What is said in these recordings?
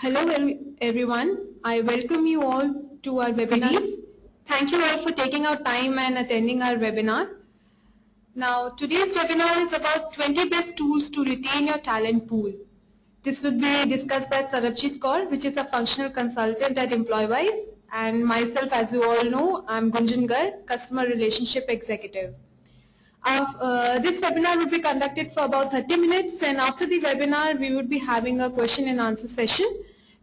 Hello everyone, I welcome you all to our webinar. Thank you all for taking our time and attending our webinar. Now today's webinar is about 20 best tools to retain your talent pool. This would be discussed by Sarabjit Kaur, which is a functional consultant at EmployWise, and myself, as you all know, I'm Gunjan Garg, Customer Relationship Executive. This webinar will be conducted for about 30 minutes, and after the webinar we would be having a question and answer session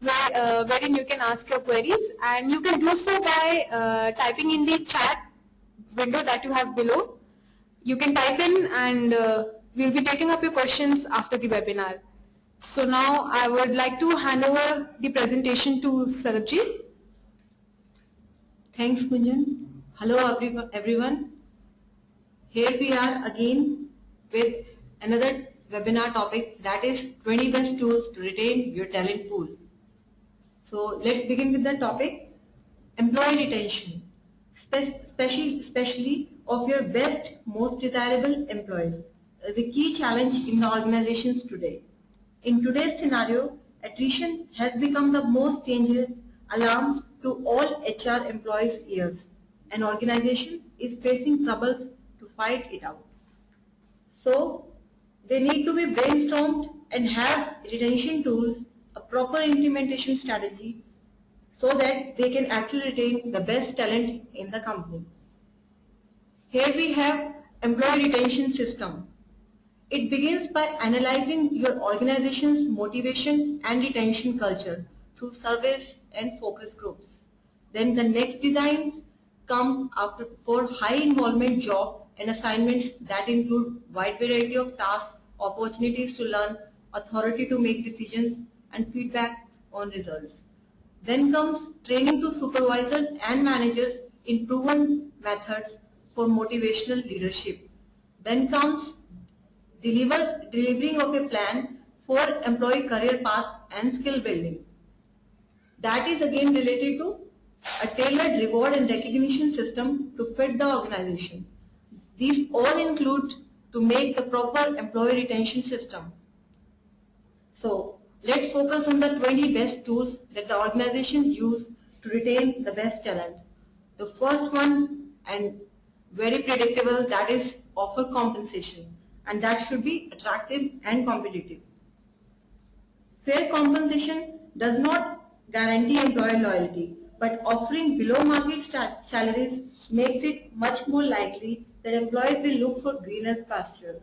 wherein you can ask your queries, and you can do so by typing in the chat window that you have below. You can type in and we'll be taking up your questions after the webinar. So now I would like to hand over the presentation to Sarabjit. Thanks, Gunjan. Hello, everyone. Here we are again with another webinar topic, that is 20 best tools to retain your talent pool. So let's begin with the topic, employee retention, especially of your best, most desirable employees. The key challenge in the organizations today. In today's scenario, attrition has become the most dangerous alarms to all HR employees' ears. An organization is facing troubles to fight it out. So they need to be brainstormed and have retention tools, a proper implementation strategy, so that they can actually retain the best talent in the company. Here we have employee retention system. It begins by analyzing your organization's motivation and retention culture through surveys and focus groups. Then the next designs come after for high involvement job and assignments that include wide variety of tasks, opportunities to learn, authority to make decisions, and feedback on results. Then comes training to supervisors and managers in proven methods for motivational leadership. Then comes delivering of a plan for employee career path and skill building. That is again related to a tailored reward and recognition system to fit the organization. These all include to make the proper employee retention system. So let's focus on the 20 best tools that the organizations use to retain the best talent. The first one, and very predictable, that is offer compensation, and that should be attractive and competitive. Fair compensation does not guarantee employee loyalty, but offering below market salaries makes it much more likely that employees will look for greener pastures.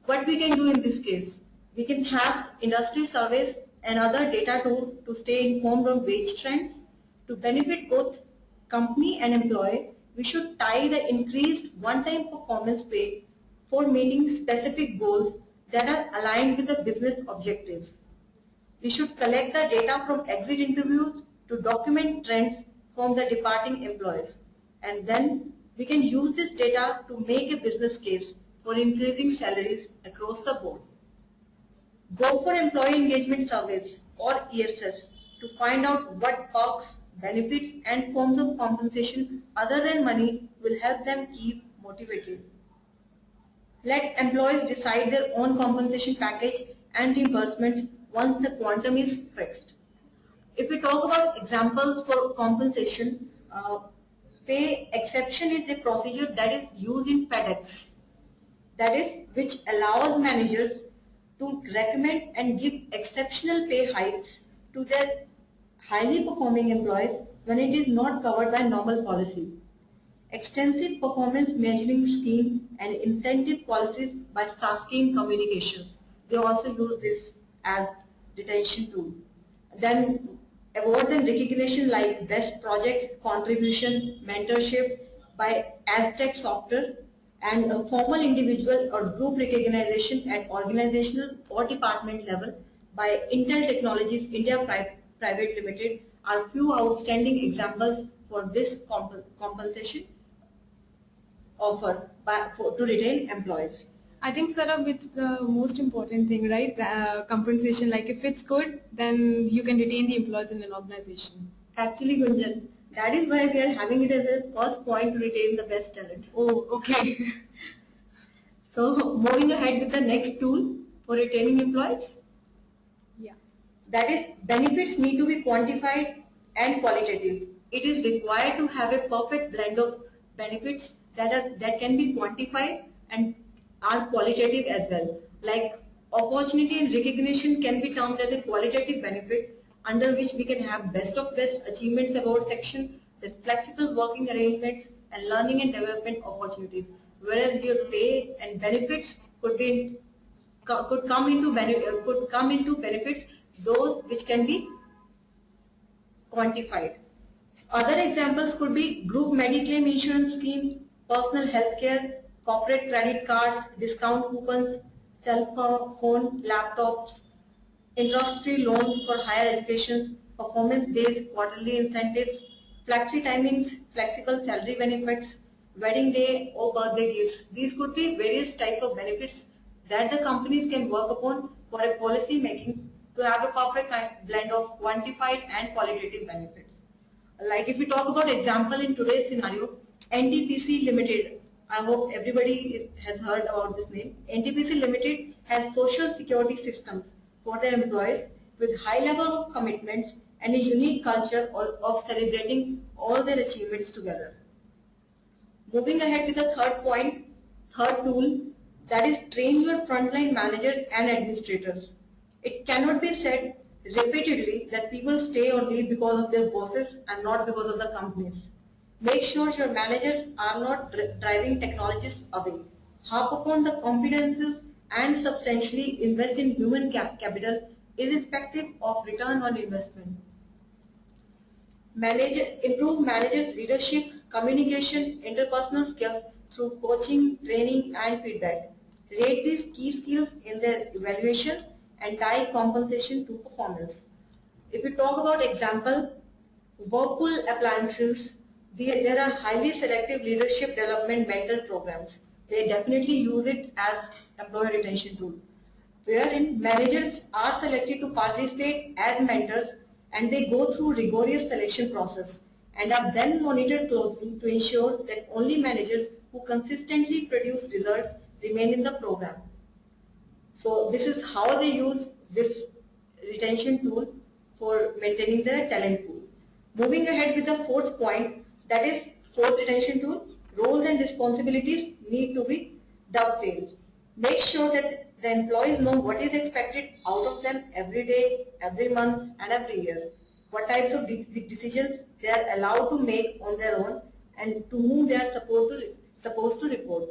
What we can do in this case? We can have industry surveys and other data tools to stay informed on wage trends. To benefit both company and employee, we should tie the increased one-time performance pay for meeting specific goals that are aligned with the business objectives. We should collect the data from exit interviews to document trends from the departing employees. And then we can use this data to make a business case for increasing salaries across the board. Go for employee engagement surveys or ESS to find out what perks, benefits, and forms of compensation other than money will help them keep motivated. Let employees decide their own compensation package and reimbursements once the quantum is fixed. If we talk about examples for compensation, pay exception is a procedure that is used in FedEx, that is, which allows managers to recommend and give exceptional pay hikes to their highly performing employees when it is not covered by normal policy. Extensive performance measuring scheme and incentive policies by Starsky Communications. They also use this as retention tool. Then awards and recognition like best project, contribution, mentorship by Aztec Software, and a formal individual or group recognition at organizational or department level by Intel Technologies India Private Limited are few outstanding examples for this compensation offer to retain employees. I think, Sarab, it's the most important thing, right? Compensation, like if it's good, then you can retain the employees in an organization. Actually, Gunjan, that is why we are having it as a first point to retain the best talent. Oh, okay. So, moving ahead with the next tool for retaining employees. Yeah. That is, benefits need to be quantified and qualitative. It is required to have a perfect blend of benefits that can be quantified and are qualitative as well. Like opportunity and recognition can be termed as a qualitative benefit, under which we can have best of best achievements award section, then flexible working arrangements and learning and development opportunities. Whereas your pay and benefits could come into benefits, those which can be quantified. Other examples could be group mediclaim insurance scheme, personal health care, corporate credit cards, discount coupons, cell phone, laptops, interest-free loans for higher education, performance-based quarterly incentives, flexi timings, flexible salary benefits, wedding day or birthday gifts. These could be various types of benefits that the companies can work upon for a policy making to have a perfect blend of quantified and qualitative benefits. Like if we talk about example in today's scenario, NTPC Limited, I hope everybody has heard about this name. NTPC Limited has social security systems for their employees with high level of commitments and a unique culture of celebrating all their achievements together. Moving ahead with the third point, third tool, that is train your frontline managers and administrators. It cannot be said repeatedly that people stay or leave because of their bosses and not because of the companies. Make sure your managers are not driving technologists away. Harp upon the competences and substantially invest in human capital irrespective of return on investment. Improve managers' leadership, communication, interpersonal skills through coaching, training, and feedback. Rate these key skills in their evaluations and tie compensation to performance. If we talk about example, Whirlpool appliances, there are highly selective leadership development mentor programs. They definitely use it as employee retention tool, wherein managers are selected to participate as mentors and they go through rigorous selection process and are then monitored closely to ensure that only managers who consistently produce results remain in the program. So this is how they use this retention tool for maintaining their talent pool. Moving ahead with the fourth point, that is fourth retention tool, roles and responsibilities need to be dovetailed. Make sure that the employees know what is expected out of them every day, every month and every year. What types of decisions they are allowed to make on their own and to whom they are supposed to report.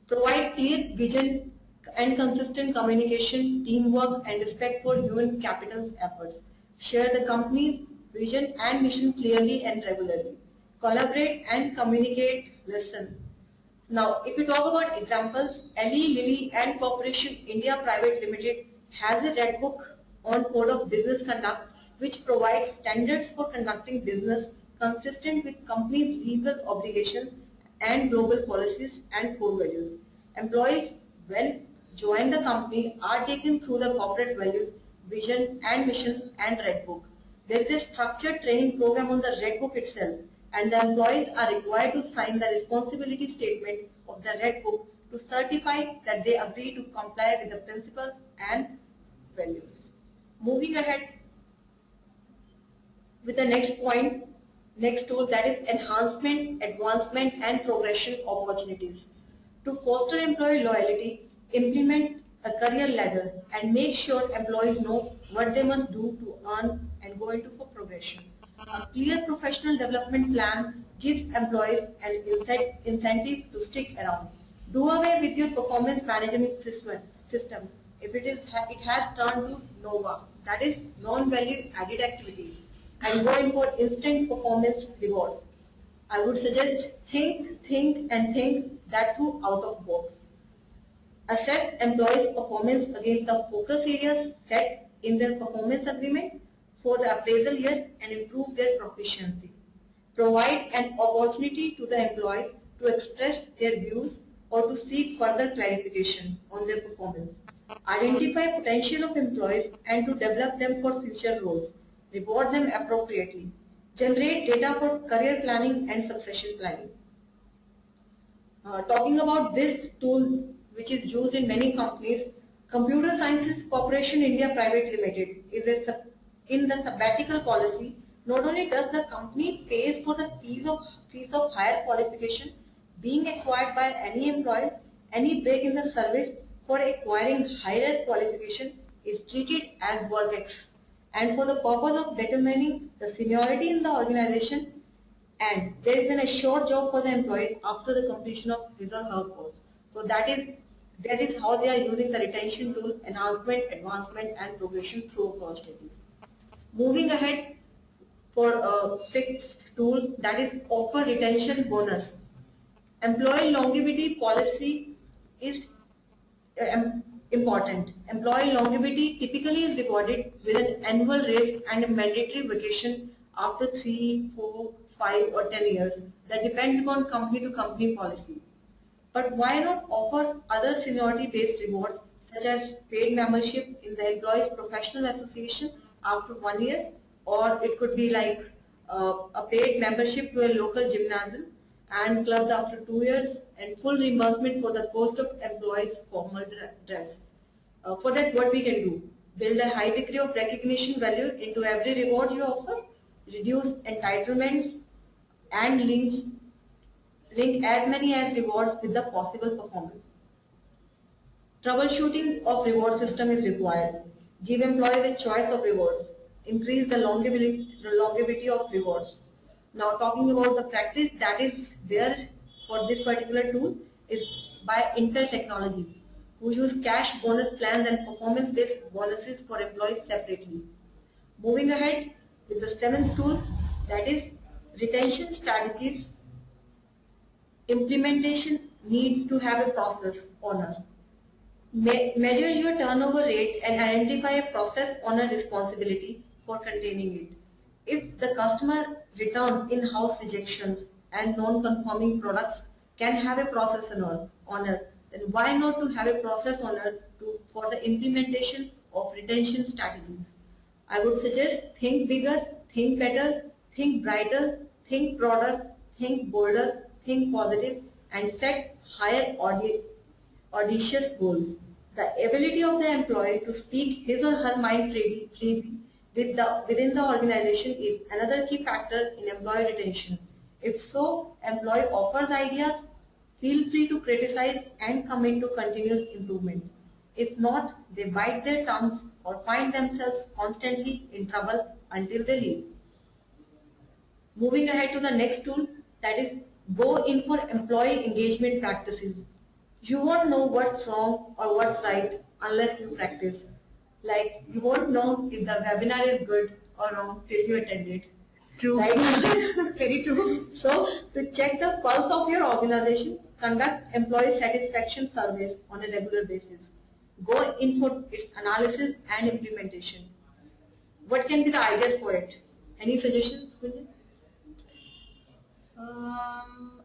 Provide clear vision and consistent communication, teamwork and respect for human capital's efforts. Share the company's vision and mission clearly and regularly. Collaborate and communicate, listen. Now, if we talk about examples, Eli Lilly and Corporation India Private Limited has a red book on Code of Business Conduct which provides standards for conducting business consistent with company's legal obligations and global policies and core values. Employees, when join the company, are taken through the corporate values, vision and mission and red book. There is a structured training program on the red book itself, and the employees are required to sign the responsibility statement of the red book to certify that they agree to comply with the principles and values. Moving ahead with the next point, next tool, that is enhancement, advancement and progression opportunities. To foster employee loyalty, implement a career ladder and make sure employees know what they must do to earn and go into for progression. A clear professional development plan gives employees an incentive to stick around. Do away with your performance management system if it has turned to NOVA, that is non-value added activities, and go in for instant performance rewards. I would suggest think that too out of box. Assess employees' performance against the focus areas set in their performance agreement for the appraisal year and improve their proficiency. Provide an opportunity to the employee to express their views or to seek further clarification on their performance. Identify potential of employees and to develop them for future roles. Reward them appropriately. Generate data for career planning and succession planning. Talking about this tool which is used in many companies, Computer Sciences Corporation India Private Limited is in the sabbatical policy. Not only does the company pays for the fees of higher qualification being acquired by any employee, any break in the service for acquiring higher qualification is treated as work X, and for the purpose of determining the seniority in the organization, and there is an assured job for the employee after the completion of his or her course. So that is how they are using the retention tool, enhancement, advancement and progression through opportunities. Moving ahead for sixth tool, that is offer retention bonus. Employee longevity policy is important. Employee longevity typically is recorded with an annual raise and a mandatory vacation after 3, 4, 5 or 10 years. That depends upon company to company policy. But why not offer other seniority based rewards such as paid membership in the employee's professional association after 1 year, or it could be like a paid membership to a local gymnasium and clubs after 2 years, and full reimbursement for the cost of employees' formal dress. For that, what we can do? Build a high degree of recognition value into every reward you offer, reduce entitlements, and link as many as rewards with the possible performance. Troubleshooting of reward system is required. Give employees a choice of rewards. Increase the longevity of rewards. Now talking about the practice that is there for this particular tool is by Intel Technologies, who use cash bonus plans and performance-based bonuses for employees separately. Moving ahead with the seventh tool, that is retention strategies. Implementation needs to have a process owner. Measure your turnover rate and identify a process owner responsibility for containing it. If the customer returns in-house rejections and non-conforming products can have a process owner, then why not to have a process owner for the implementation of retention strategies? I would suggest think bigger, think better, think brighter, think broader, think bolder, think positive, and set higher audacious goals. The ability of the employee to speak his or her mind freely within the organization is another key factor in employee retention. If so, employee offers ideas, feel free to criticize and commit to continuous improvement. If not, they bite their tongues or find themselves constantly in trouble until they leave. Moving ahead to the next tool, that is go in for employee engagement practices. You won't know what's wrong or what's right unless you practice. Like you won't know if the webinar is good or wrong till you attend it. True. Right? Very true. So to check the pulse of your organization, conduct employee satisfaction surveys on a regular basis. Go in for its analysis and implementation. What can be the ideas for it? Any suggestions, Kunjan?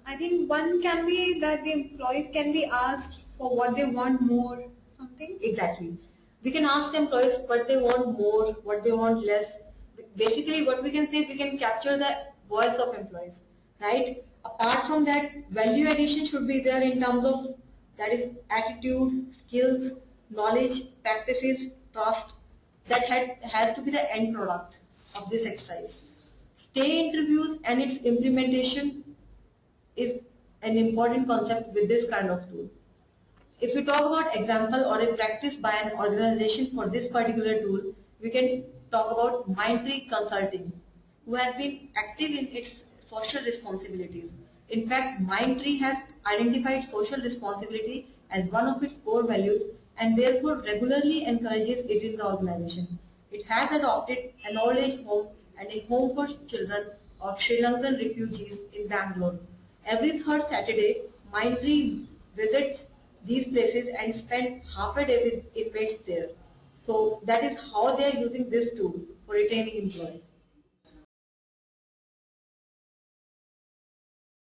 I think one can be that the employees can be asked for what they want more, something. Exactly. We can ask the employees what they want more, what they want less. Basically, what we can say, we can capture the voice of employees, right? Apart from that, value addition should be there in terms of, that is attitude, skills, knowledge, practices, trust. That has to be the end product of this exercise. Stay interviews and its implementation is an important concept with this kind of tool. If we talk about example or a practice by an organization for this particular tool, we can talk about Mindtree Consulting, who has been active in its social responsibilities. In fact, Mindtree has identified social responsibility as one of its core values and therefore regularly encourages it in the organization. It has adopted an old age home and a home for children of Sri Lankan refugees in Bangalore. Every third Saturday, Mindtree visits these places and spend half a day with inmates there. So that is how they are using this tool for retaining employees.